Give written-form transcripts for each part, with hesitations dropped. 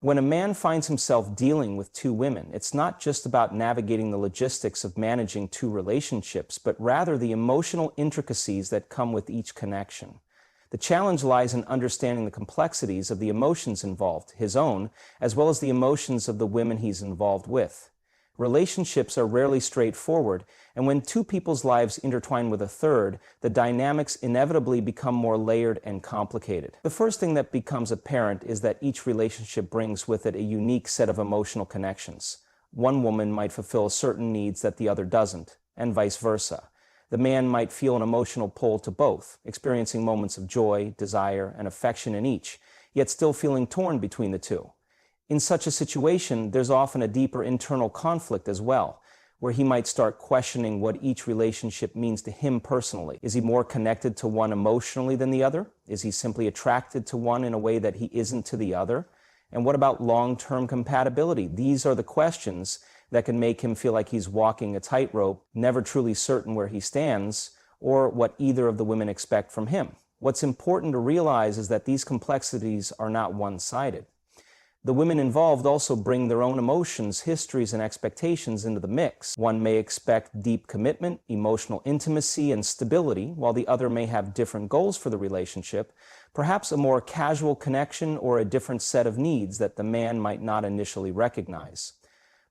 When a man finds himself dealing with two women, it's not just about navigating the logistics of managing two relationships, but rather the emotional intricacies that come with each connection. The challenge lies in understanding the complexities of the emotions involved, his own, as well as the emotions of the women he's involved with. Relationships are rarely straightforward, and when two people's lives intertwine with a third, the dynamics inevitably become more layered and complicated. The first thing that becomes apparent is that each relationship brings with it a unique set of emotional connections. One woman might fulfill certain needs that the other doesn't, and vice versa. The man might feel an emotional pull to both, experiencing moments of joy, desire, and affection in each, yet still feeling torn between the two. In such a situation, there's often a deeper internal conflict as well, where he might start questioning what each relationship means to him personally. Is he more connected to one emotionally than the other? Is he simply attracted to one in a way that he isn't to the other? And what about long-term compatibility? These are the questions that can make him feel like he's walking a tightrope, never truly certain where he stands, or what either of the women expect from him. What's important to realize is that these complexities are not one-sided. The women involved also bring their own emotions, histories, and expectations into the mix. One may expect deep commitment, emotional intimacy, and stability, while the other may have different goals for the relationship, perhaps a more casual connection or a different set of needs that the man might not initially recognize.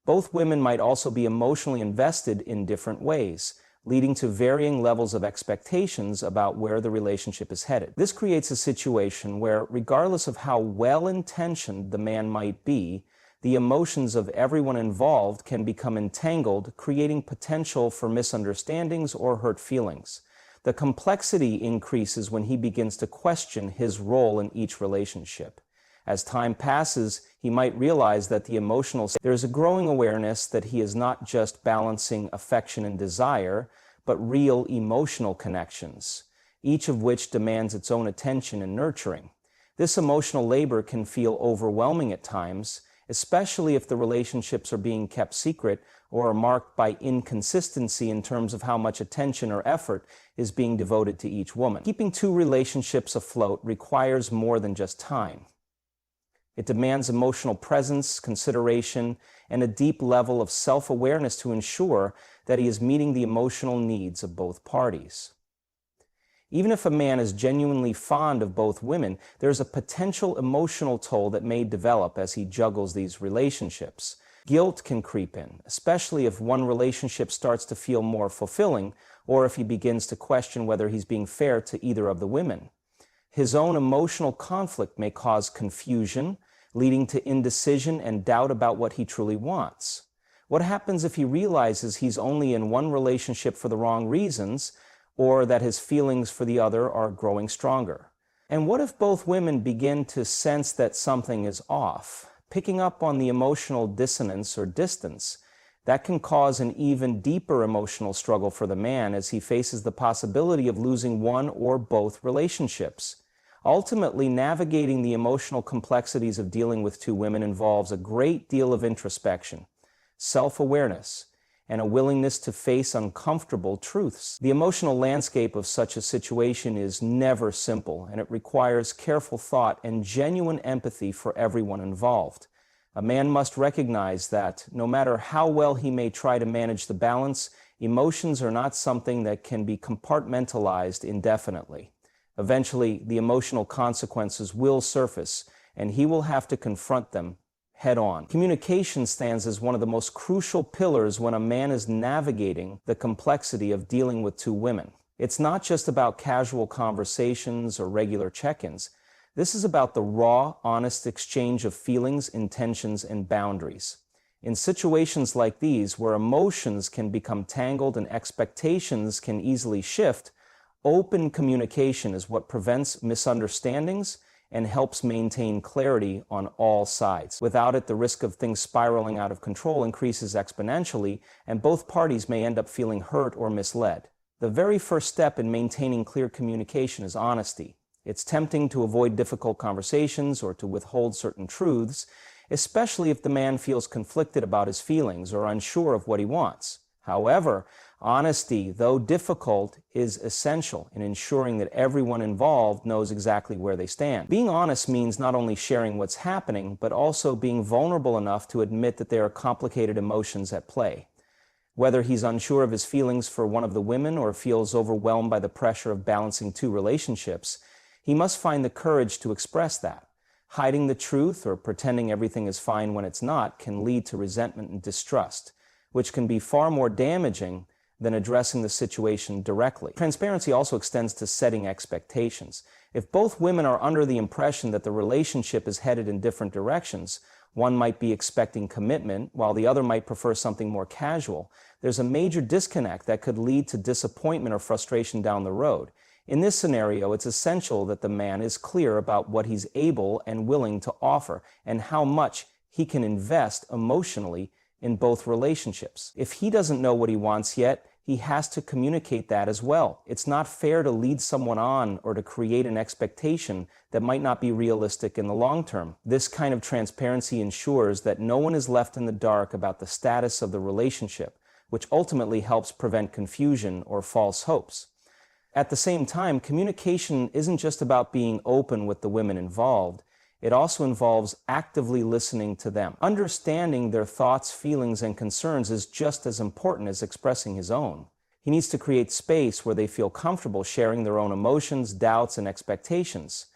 Both women might also be emotionally invested in different ways, leading to varying levels of expectations about where the relationship is headed. This creates a situation where, regardless of how well-intentioned the man might be, the emotions of everyone involved can become entangled, creating potential for misunderstandings or hurt feelings. The complexity increases when he begins to question his role in each relationship. As time passes, he might realize that there is a growing awareness that he is not just balancing affection and desire, but real emotional connections, each of which demands its own attention and nurturing. This emotional labor can feel overwhelming at times, especially if the relationships are being kept secret or are marked by inconsistency in terms of how much attention or effort is being devoted to each woman. Keeping two relationships afloat requires more than just time. It demands emotional presence, consideration, and a deep level of self-awareness to ensure that he is meeting the emotional needs of both parties. Even if a man is genuinely fond of both women, there's a potential emotional toll that may develop as he juggles these relationships. Guilt can creep in, especially if one relationship starts to feel more fulfilling, or if he begins to question whether he's being fair to either of the women. His own emotional conflict may cause confusion, leading to indecision and doubt about what he truly wants. What happens if he realizes he's only in one relationship for the wrong reasons, or that his feelings for the other are growing stronger? And what if both women begin to sense that something is off, picking up on the emotional dissonance or distance? That can cause an even deeper emotional struggle for the man as he faces the possibility of losing one or both relationships. Ultimately, navigating the emotional complexities of dealing with two women involves a great deal of introspection, self-awareness, and a willingness to face uncomfortable truths. The emotional landscape of such a situation is never simple, and it requires careful thought and genuine empathy for everyone involved. A man must recognize that, no matter how well he may try to manage the balance, emotions are not something that can be compartmentalized indefinitely. Eventually, the emotional consequences will surface, and he will have to confront them head-on. Communication stands as one of the most crucial pillars when a man is navigating the complexity of dealing with two women. It's not just about casual conversations or regular check-ins. This is about the raw, honest exchange of feelings, intentions, and boundaries. In situations like these, where emotions can become tangled and expectations can easily shift, open communication is what prevents misunderstandings and helps maintain clarity on all sides. Without it, the risk of things spiraling out of control increases exponentially, and both parties may end up feeling hurt or misled. The very first step in maintaining clear communication is honesty. It's tempting to avoid difficult conversations or to withhold certain truths, especially if the man feels conflicted about his feelings or unsure of what he wants. However, honesty, though difficult, is essential in ensuring that everyone involved knows exactly where they stand. Being honest means not only sharing what's happening, but also being vulnerable enough to admit that there are complicated emotions at play. Whether he's unsure of his feelings for one of the women or feels overwhelmed by the pressure of balancing two relationships, he must find the courage to express that. Hiding the truth or pretending everything is fine when it's not can lead to resentment and distrust, which can be far more damaging than addressing the situation directly. Transparency also extends to setting expectations. If both women are under the impression that the relationship is headed in different directions, one might be expecting commitment while the other might prefer something more casual, there's a major disconnect that could lead to disappointment or frustration down the road. In this scenario, it's essential that the man is clear about what he's able and willing to offer and how much he can invest emotionally in both relationships. If he doesn't know what he wants yet, he has to communicate that as well. It's not fair to lead someone on or to create an expectation that might not be realistic in the long term. This kind of transparency ensures that no one is left in the dark about the status of the relationship, which ultimately helps prevent confusion or false hopes. At the same time, communication isn't just about being open with the women involved. It also involves actively listening to them. Understanding their thoughts, feelings, and concerns is just as important as expressing his own. He needs to create space where they feel comfortable sharing their own emotions, doubts, and expectations.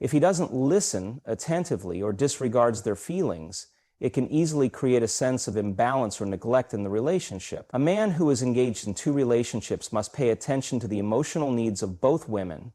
If he doesn't listen attentively or disregards their feelings, it can easily create a sense of imbalance or neglect in the relationship. A man who is engaged in two relationships must pay attention to the emotional needs of both women,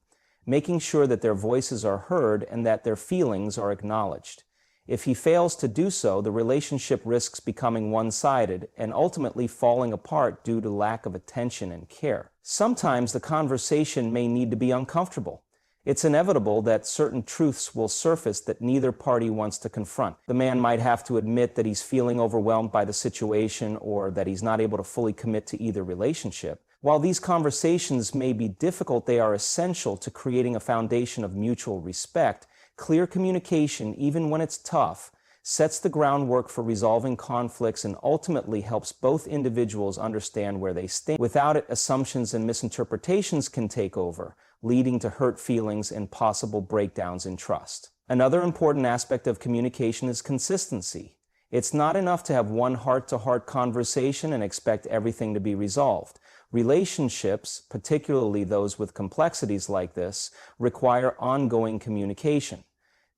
making sure that their voices are heard and that their feelings are acknowledged. If he fails to do so, the relationship risks becoming one-sided and ultimately falling apart due to lack of attention and care. Sometimes the conversation may need to be uncomfortable. It's inevitable that certain truths will surface that neither party wants to confront. The man might have to admit that he's feeling overwhelmed by the situation or that he's not able to fully commit to either relationship. While these conversations may be difficult, they are essential to creating a foundation of mutual respect. Clear communication, even when it's tough, sets the groundwork for resolving conflicts and ultimately helps both individuals understand where they stand. Without it, assumptions and misinterpretations can take over, leading to hurt feelings and possible breakdowns in trust. Another important aspect of communication is consistency. It's not enough to have one heart-to-heart conversation and expect everything to be resolved. Relationships, particularly those with complexities like this, require ongoing communication.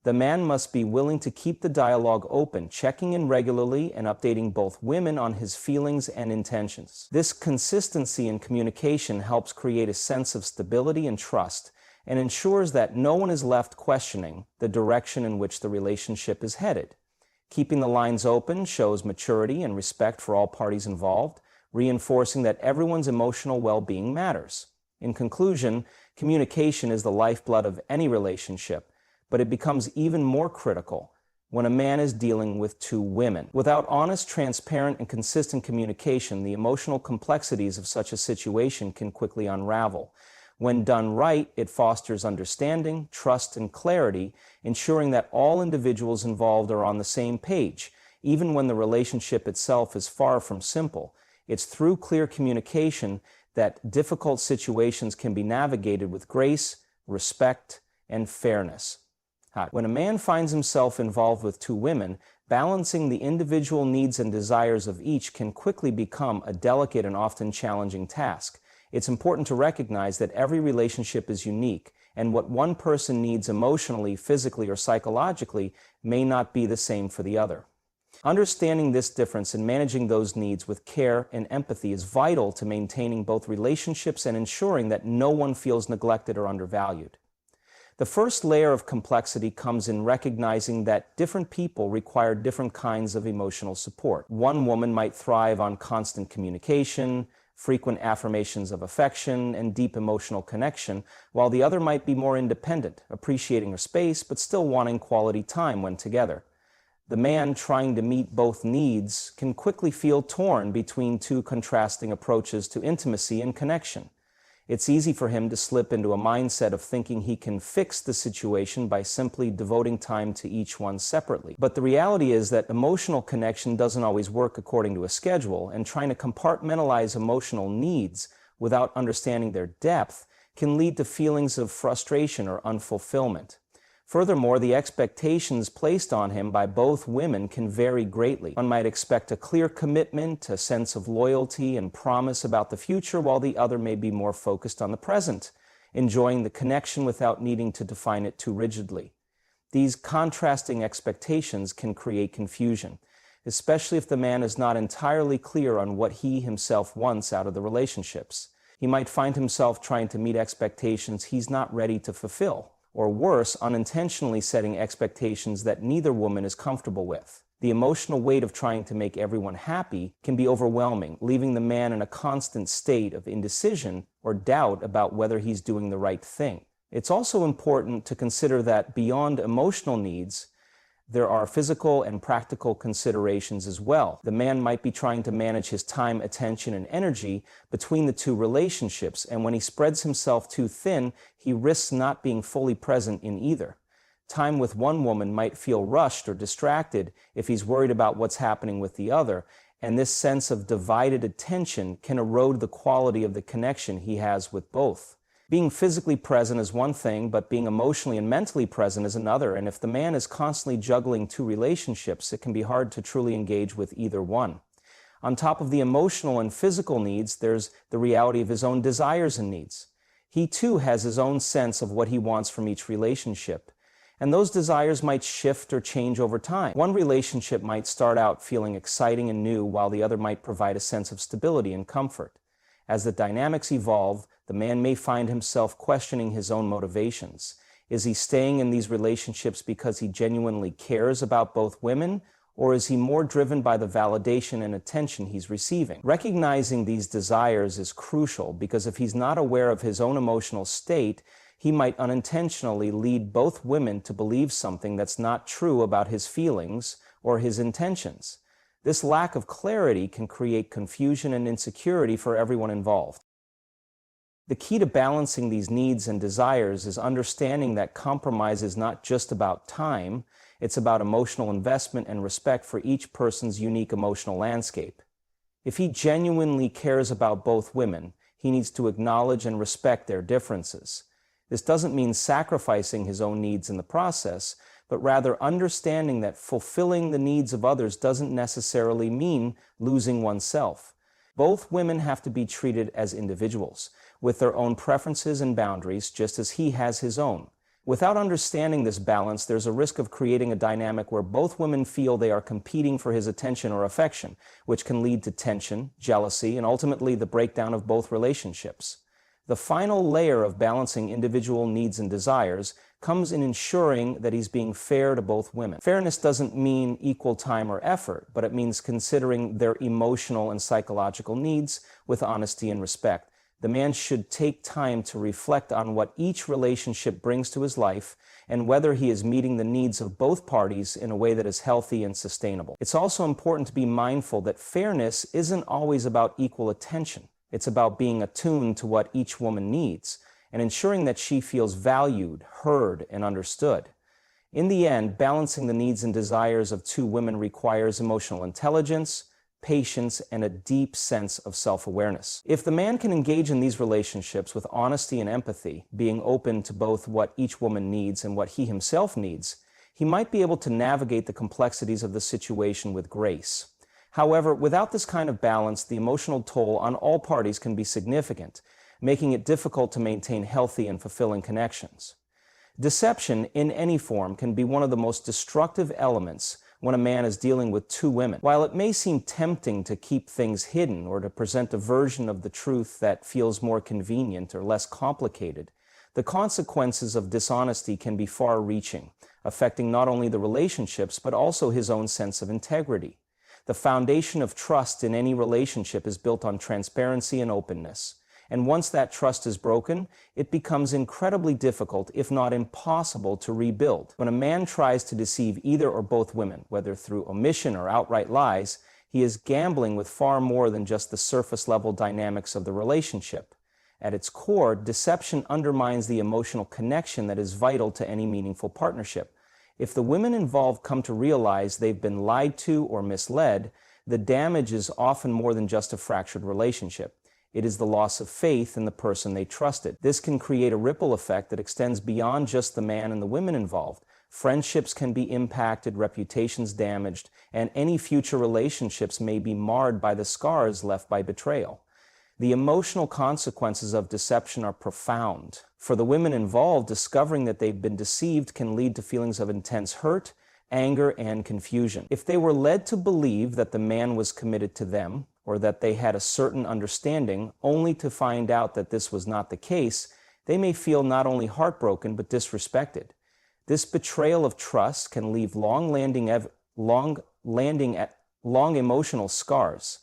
The man must be willing to keep the dialogue open, checking in regularly and updating both women on his feelings and intentions. This consistency in communication helps create a sense of stability and trust and ensures that no one is left questioning the direction in which the relationship is headed. Keeping the lines open shows maturity and respect for all parties involved, reinforcing that everyone's emotional well-being matters. In conclusion, communication is the lifeblood of any relationship, but it becomes even more critical when a man is dealing with two women. Without honest, transparent, and consistent communication, the emotional complexities of such a situation can quickly unravel. When done right, it fosters understanding, trust, and clarity, ensuring that all individuals involved are on the same page, even when the relationship itself is far from simple. It's through clear communication that difficult situations can be navigated with grace, respect, and fairness. When a man finds himself involved with two women, balancing the individual needs and desires of each can quickly become a delicate and often challenging task. It's important to recognize that every relationship is unique, and what one person needs emotionally, physically, or psychologically may not be the same for the other. Understanding this difference and managing those needs with care and empathy is vital to maintaining both relationships and ensuring that no one feels neglected or undervalued. The first layer of complexity comes in recognizing that different people require different kinds of emotional support. One woman might thrive on constant communication, frequent affirmations of affection, and deep emotional connection, while the other might be more independent, appreciating her space, but still wanting quality time when together. The man trying to meet both needs can quickly feel torn between two contrasting approaches to intimacy and connection. It's easy for him to slip into a mindset of thinking he can fix the situation by simply devoting time to each one separately. But the reality is that emotional connection doesn't always work according to a schedule, and trying to compartmentalize emotional needs without understanding their depth can lead to feelings of frustration or unfulfillment. Furthermore, the expectations placed on him by both women can vary greatly. One might expect a clear commitment, a sense of loyalty and promise about the future, while the other may be more focused on the present, enjoying the connection without needing to define it too rigidly. These contrasting expectations can create confusion, especially if the man is not entirely clear on what he himself wants out of the relationships. He might find himself trying to meet expectations he's not ready to fulfill, or worse, unintentionally setting expectations that neither woman is comfortable with. The emotional weight of trying to make everyone happy can be overwhelming, leaving the man in a constant state of indecision or doubt about whether he's doing the right thing. It's also important to consider that beyond emotional needs, there are physical and practical considerations as well. The man might be trying to manage his time, attention, and energy between the two relationships, and when he spreads himself too thin, he risks not being fully present in either. Time with one woman might feel rushed or distracted if he's worried about what's happening with the other, and this sense of divided attention can erode the quality of the connection he has with both. Being physically present is one thing, but being emotionally and mentally present is another, and if the man is constantly juggling two relationships, it can be hard to truly engage with either one. On top of the emotional and physical needs, there's the reality of his own desires and needs. He too has his own sense of what he wants from each relationship, and those desires might shift or change over time. One relationship might start out feeling exciting and new, while the other might provide a sense of stability and comfort. As the dynamics evolve, the man may find himself questioning his own motivations. Is he staying in these relationships because he genuinely cares about both women, or is he more driven by the validation and attention he's receiving? Recognizing these desires is crucial, because if he's not aware of his own emotional state, he might unintentionally lead both women to believe something that's not true about his feelings or his intentions. This lack of clarity can create confusion and insecurity for everyone involved. The key to balancing these needs and desires is understanding that compromise is not just about time, it's about emotional investment and respect for each person's unique emotional landscape. If he genuinely cares about both women, he needs to acknowledge and respect their differences. This doesn't mean sacrificing his own needs in the process, but rather understanding that fulfilling the needs of others doesn't necessarily mean losing oneself. Both women have to be treated as individuals, with their own preferences and boundaries, just as he has his own. Without understanding this balance, there's a risk of creating a dynamic where both women feel they are competing for his attention or affection, which can lead to tension, jealousy, and ultimately the breakdown of both relationships. The final layer of balancing individual needs and desires comes in ensuring that he's being fair to both women. Fairness doesn't mean equal time or effort, but it means considering their emotional and psychological needs with honesty and respect. The man should take time to reflect on what each relationship brings to his life and whether he is meeting the needs of both parties in a way that is healthy and sustainable. It's also important to be mindful that fairness isn't always about equal attention. It's about being attuned to what each woman needs and ensuring that she feels valued, heard, and understood. In the end, balancing the needs and desires of two women requires emotional intelligence, patience, and a deep sense of self-awareness. If the man can engage in these relationships with honesty and empathy, being open to both what each woman needs and what he himself needs, he might be able to navigate the complexities of the situation with grace. However, without this kind of balance, the emotional toll on all parties can be significant, making it difficult to maintain healthy and fulfilling connections. Deception in any form can be one of the most destructive elements when a man is dealing with two women. While it may seem tempting to keep things hidden or to present a version of the truth that feels more convenient or less complicated, the consequences of dishonesty can be far-reaching, affecting not only the relationships but also his own sense of integrity. The foundation of trust in any relationship is built on transparency and openness. And once that trust is broken, it becomes incredibly difficult, if not impossible, to rebuild. When a man tries to deceive either or both women, whether through omission or outright lies, he is gambling with far more than just the surface-level dynamics of the relationship. At its core, deception undermines the emotional connection that is vital to any meaningful partnership. If the women involved come to realize they've been lied to or misled, the damage is often more than just a fractured relationship. It is the loss of faith in the person they trusted. This can create a ripple effect that extends beyond just the man and the women involved. Friendships can be impacted, reputations damaged, and any future relationships may be marred by the scars left by betrayal. The emotional consequences of deception are profound. For the women involved, discovering that they've been deceived can lead to feelings of intense hurt, anger, and confusion. If they were led to believe that the man was committed to them, or that they had a certain understanding, only to find out that this was not the case, they may feel not only heartbroken but disrespected. This betrayal of trust can leave long emotional scars.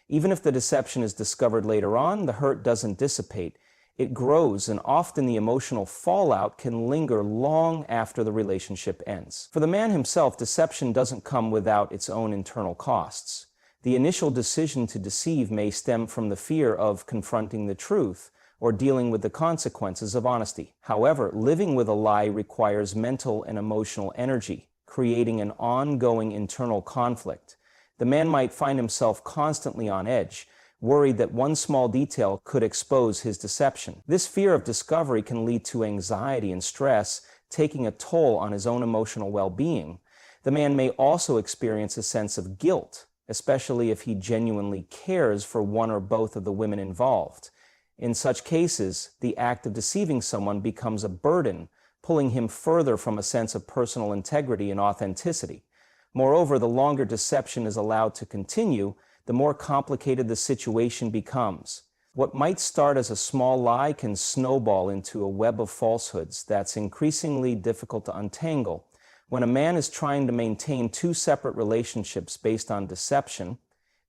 Even if the deception is discovered later on, the hurt doesn't dissipate. It grows, and often the emotional fallout can linger long after the relationship ends. For the man himself, deception doesn't come without its own internal costs. The initial decision to deceive may stem from the fear of confronting the truth or dealing with the consequences of honesty. However, living with a lie requires mental and emotional energy, creating an ongoing internal conflict. The man might find himself constantly on edge, worried that one small detail could expose his deception. This fear of discovery can lead to anxiety and stress, taking a toll on his own emotional well-being. The man may also experience a sense of guilt, especially if he genuinely cares for one or both of the women involved. In such cases, the act of deceiving someone becomes a burden, pulling him further from a sense of personal integrity and authenticity. Moreover, the longer deception is allowed to continue, the more complicated the situation becomes. What might start as a small lie can snowball into a web of falsehoods that's increasingly difficult to untangle. When a man is trying to maintain two separate relationships based on deception,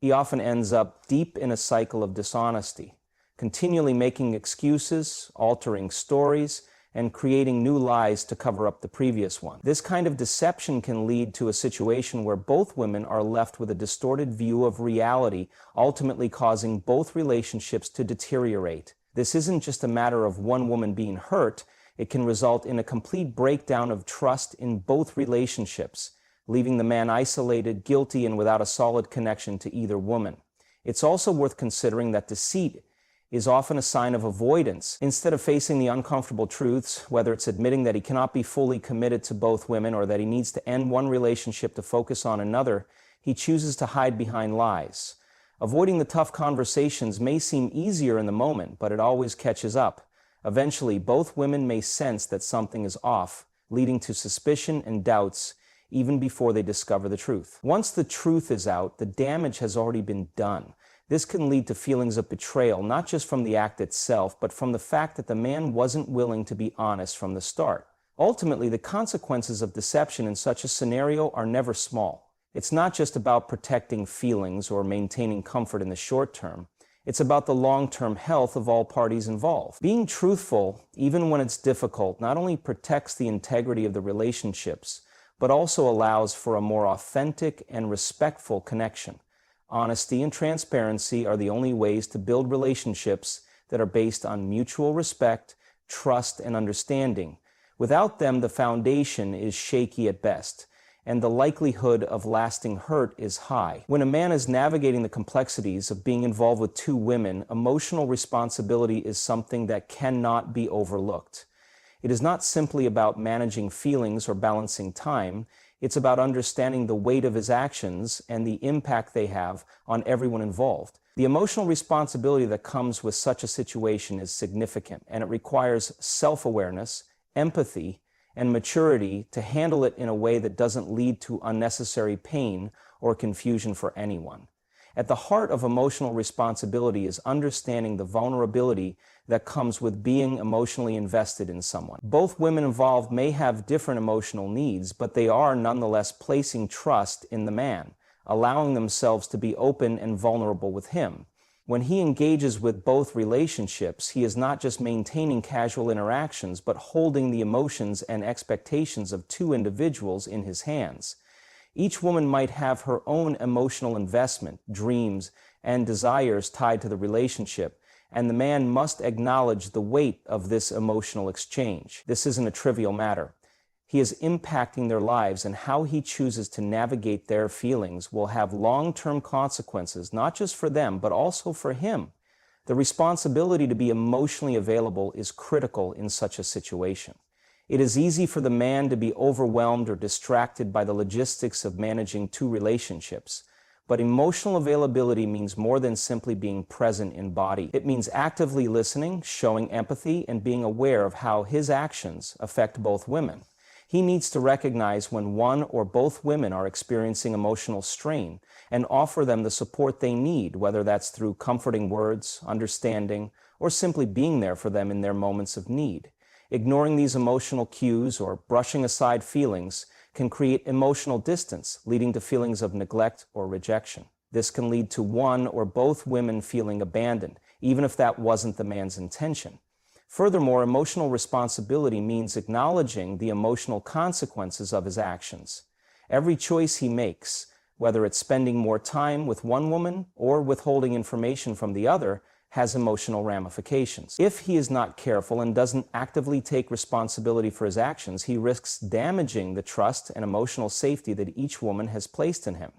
he often ends up deep in a cycle of dishonesty, continually making excuses, altering stories, and creating new lies to cover up the previous one. This kind of deception can lead to a situation where both women are left with a distorted view of reality, ultimately causing both relationships to deteriorate. This isn't just a matter of one woman being hurt, it can result in a complete breakdown of trust in both relationships, leaving the man isolated, guilty, and without a solid connection to either woman. It's also worth considering that deceit is often a sign of avoidance. Instead of facing the uncomfortable truths, whether it's admitting that he cannot be fully committed to both women or that he needs to end one relationship to focus on another, he chooses to hide behind lies. Avoiding the tough conversations may seem easier in the moment, but it always catches up. Eventually, both women may sense that something is off, leading to suspicion and doubts even before they discover the truth. Once the truth is out, the damage has already been done. This can lead to feelings of betrayal, not just from the act itself, but from the fact that the man wasn't willing to be honest from the start. Ultimately, the consequences of deception in such a scenario are never small. It's not just about protecting feelings or maintaining comfort in the short term. It's about the long-term health of all parties involved. Being truthful, even when it's difficult, not only protects the integrity of the relationships, but also allows for a more authentic and respectful connection. Honesty and transparency are the only ways to build relationships that are based on mutual respect, trust, and understanding. Without them, the foundation is shaky at best, and the likelihood of lasting hurt is high. When a man is navigating the complexities of being involved with two women, emotional responsibility is something that cannot be overlooked. It is not simply about managing feelings or balancing time. It's about understanding the weight of his actions and the impact they have on everyone involved. The emotional responsibility that comes with such a situation is significant, and it requires self-awareness, empathy, and maturity to handle it in a way that doesn't lead to unnecessary pain or confusion for anyone. At the heart of emotional responsibility is understanding the vulnerability that comes with being emotionally invested in someone. Both women involved may have different emotional needs, but they are nonetheless placing trust in the man, allowing themselves to be open and vulnerable with him. When he engages with both relationships, he is not just maintaining casual interactions, but holding the emotions and expectations of two individuals in his hands. Each woman might have her own emotional investment, dreams, and desires tied to the relationship, and the man must acknowledge the weight of this emotional exchange. This isn't a trivial matter. He is impacting their lives, and how he chooses to navigate their feelings will have long-term consequences, not just for them, but also for him. The responsibility to be emotionally available is critical in such a situation. It is easy for the man to be overwhelmed or distracted by the logistics of managing two relationships. But emotional availability means more than simply being present in body. It means actively listening, showing empathy, and being aware of how his actions affect both women. He needs to recognize when one or both women are experiencing emotional strain and offer them the support they need, whether that's through comforting words, understanding, or simply being there for them in their moments of need. Ignoring these emotional cues or brushing aside feelings can create emotional distance, leading to feelings of neglect or rejection. This can lead to one or both women feeling abandoned, even if that wasn't the man's intention. Furthermore, emotional responsibility means acknowledging the emotional consequences of his actions. Every choice he makes, whether it's spending more time with one woman or withholding information from the other, has emotional ramifications. If he is not careful and doesn't actively take responsibility for his actions, he risks damaging the trust and emotional safety that each woman has placed in him.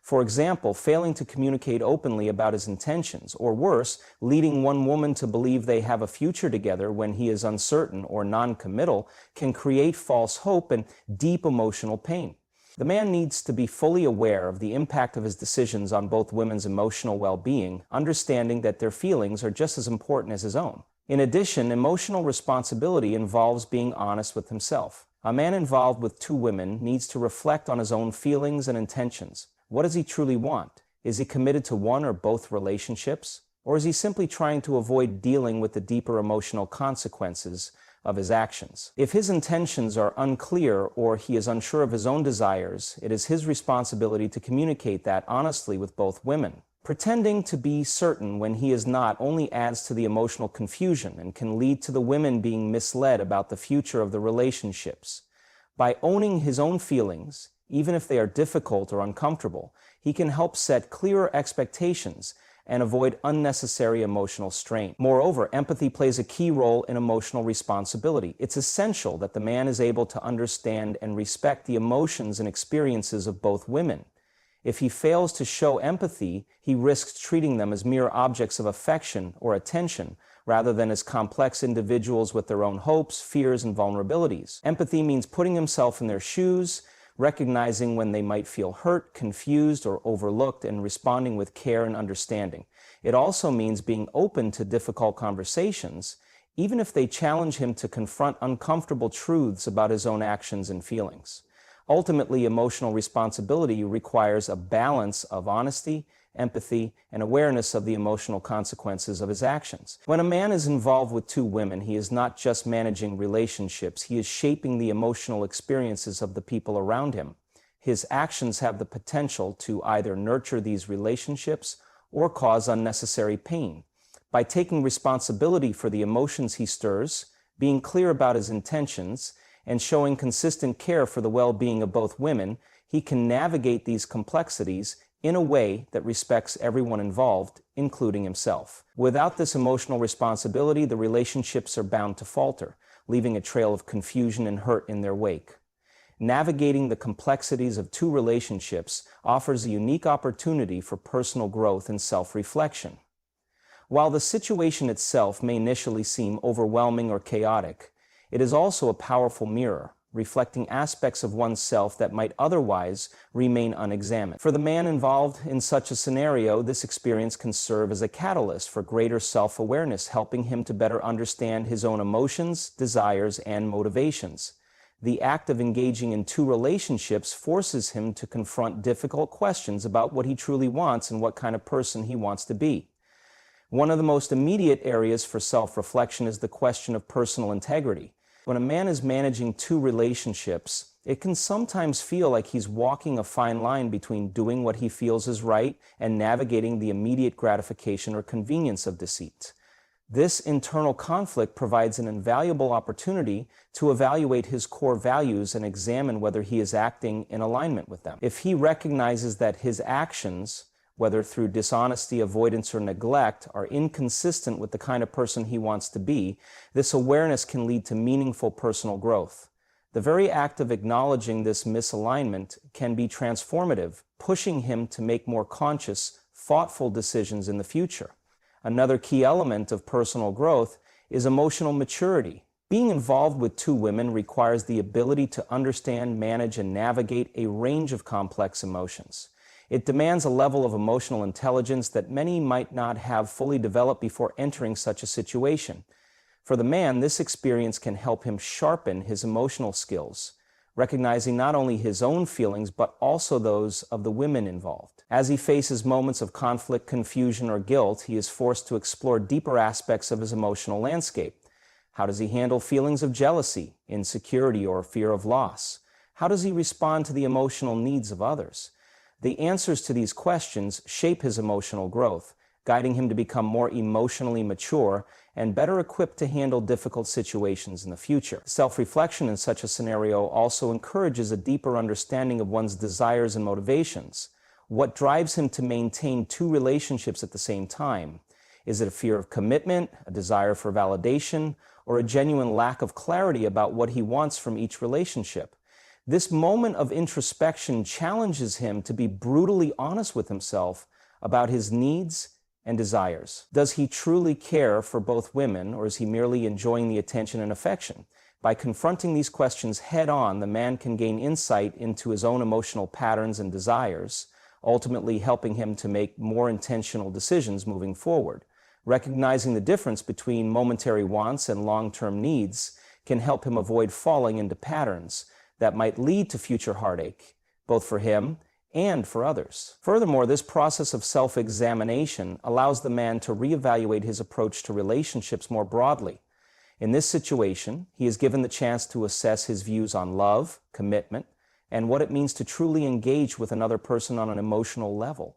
For example, failing to communicate openly about his intentions, or worse, leading one woman to believe they have a future together when he is uncertain or non-committal, can create false hope and deep emotional pain. The man needs to be fully aware of the impact of his decisions on both women's emotional well-being, understanding that their feelings are just as important as his own. In addition, emotional responsibility involves being honest with himself. A man involved with two women needs to reflect on his own feelings and intentions. What does he truly want? Is he committed to one or both relationships? Or is he simply trying to avoid dealing with the deeper emotional consequences of his actions? If his intentions are unclear or he is unsure of his own desires, it is his responsibility to communicate that honestly with both women. Pretending to be certain when he is not only adds to the emotional confusion and can lead to the women being misled about the future of the relationships. By owning his own feelings, even if they are difficult or uncomfortable, he can help set clearer expectations and avoid unnecessary emotional strain. Moreover, empathy plays a key role in emotional responsibility. It's essential that the man is able to understand and respect the emotions and experiences of both women. If he fails to show empathy, he risks treating them as mere objects of affection or attention, rather than as complex individuals with their own hopes, fears, and vulnerabilities. Empathy means putting himself in their shoes, recognizing when they might feel hurt, confused, or overlooked, and responding with care and understanding. It also means being open to difficult conversations, even if they challenge him to confront uncomfortable truths about his own actions and feelings. Ultimately, emotional responsibility requires a balance of honesty, empathy, and awareness of the emotional consequences of his actions. When a man is involved with two women, he is not just managing relationships, he is shaping the emotional experiences of the people around him. His actions have the potential to either nurture these relationships or cause unnecessary pain. By taking responsibility for the emotions he stirs, being clear about his intentions, and showing consistent care for the well-being of both women, he can navigate these complexities in a way that respects everyone involved, including himself. Without this emotional responsibility, the relationships are bound to falter, leaving a trail of confusion and hurt in their wake. Navigating the complexities of two relationships offers a unique opportunity for personal growth and self-reflection. While the situation itself may initially seem overwhelming or chaotic, it is also a powerful mirror, reflecting aspects of oneself that might otherwise remain unexamined. For the man involved in such a scenario, this experience can serve as a catalyst for greater self-awareness, helping him to better understand his own emotions, desires, and motivations. The act of engaging in two relationships forces him to confront difficult questions about what he truly wants and what kind of person he wants to be. One of the most immediate areas for self-reflection is the question of personal integrity. When a man is managing two relationships, it can sometimes feel like he's walking a fine line between doing what he feels is right and navigating the immediate gratification or convenience of deceit. This internal conflict provides an invaluable opportunity to evaluate his core values and examine whether he is acting in alignment with them. If he recognizes that his actions, whether through dishonesty, avoidance, or neglect, are inconsistent with the kind of person he wants to be, this awareness can lead to meaningful personal growth. The very act of acknowledging this misalignment can be transformative, pushing him to make more conscious, thoughtful decisions in the future. Another key element of personal growth is emotional maturity. Being involved with two women requires the ability to understand, manage, and navigate a range of complex emotions. It demands a level of emotional intelligence that many might not have fully developed before entering such a situation. For the man, this experience can help him sharpen his emotional skills, recognizing not only his own feelings but also those of the women involved. As he faces moments of conflict, confusion, or guilt, he is forced to explore deeper aspects of his emotional landscape. How does he handle feelings of jealousy, insecurity, or fear of loss? How does he respond to the emotional needs of others? The answers to these questions shape his emotional growth, guiding him to become more emotionally mature and better equipped to handle difficult situations in the future. Self-reflection in such a scenario also encourages a deeper understanding of one's desires and motivations. What drives him to maintain two relationships at the same time? Is it a fear of commitment, a desire for validation, or a genuine lack of clarity about what he wants from each relationship? This moment of introspection challenges him to be brutally honest with himself about his needs and desires. Does he truly care for both women, or is he merely enjoying the attention and affection? By confronting these questions head-on, the man can gain insight into his own emotional patterns and desires, ultimately helping him to make more intentional decisions moving forward. Recognizing the difference between momentary wants and long-term needs can help him avoid falling into patterns that might lead to future heartache, both for him and for others. Furthermore, this process of self-examination allows the man to reevaluate his approach to relationships more broadly. In this situation, he is given the chance to assess his views on love, commitment, and what it means to truly engage with another person on an emotional level.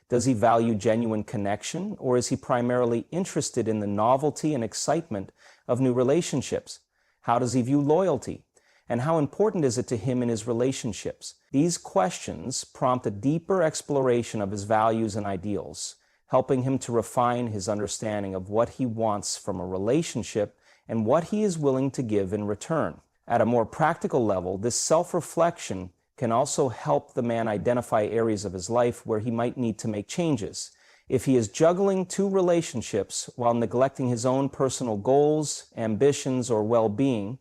Does he value genuine connection, or is he primarily interested in the novelty and excitement of new relationships? How does he view loyalty? And how important is it to him in his relationships? These questions prompt a deeper exploration of his values and ideals, helping him to refine his understanding of what he wants from a relationship and what he is willing to give in return. At a more practical level, this self-reflection can also help the man identify areas of his life where he might need to make changes. If he is juggling two relationships while neglecting his own personal goals, ambitions, or well-being,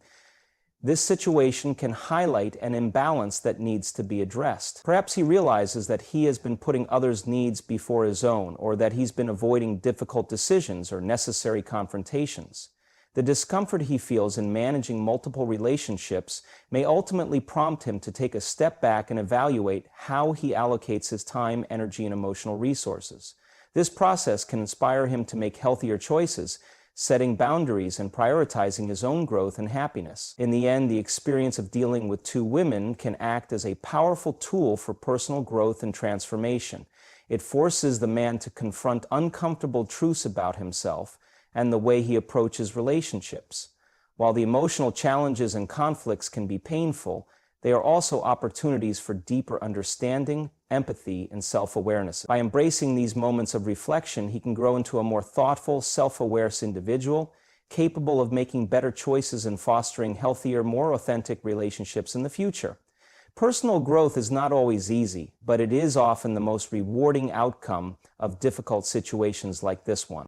this situation can highlight an imbalance that needs to be addressed. Perhaps he realizes that he has been putting others' needs before his own, or that he's been avoiding difficult decisions or necessary confrontations. The discomfort he feels in managing multiple relationships may ultimately prompt him to take a step back and evaluate how he allocates his time, energy, and emotional resources. This process can inspire him to make healthier choices, setting boundaries and prioritizing his own growth and happiness. In the end, the experience of dealing with two women can act as a powerful tool for personal growth and transformation. It forces the man to confront uncomfortable truths about himself and the way he approaches relationships. While the emotional challenges and conflicts can be painful, they are also opportunities for deeper understanding, empathy, and self-awareness. By embracing these moments of reflection, he can grow into a more thoughtful, self-aware individual, capable of making better choices and fostering healthier, more authentic relationships in the future. Personal growth is not always easy, but it is often the most rewarding outcome of difficult situations like this one.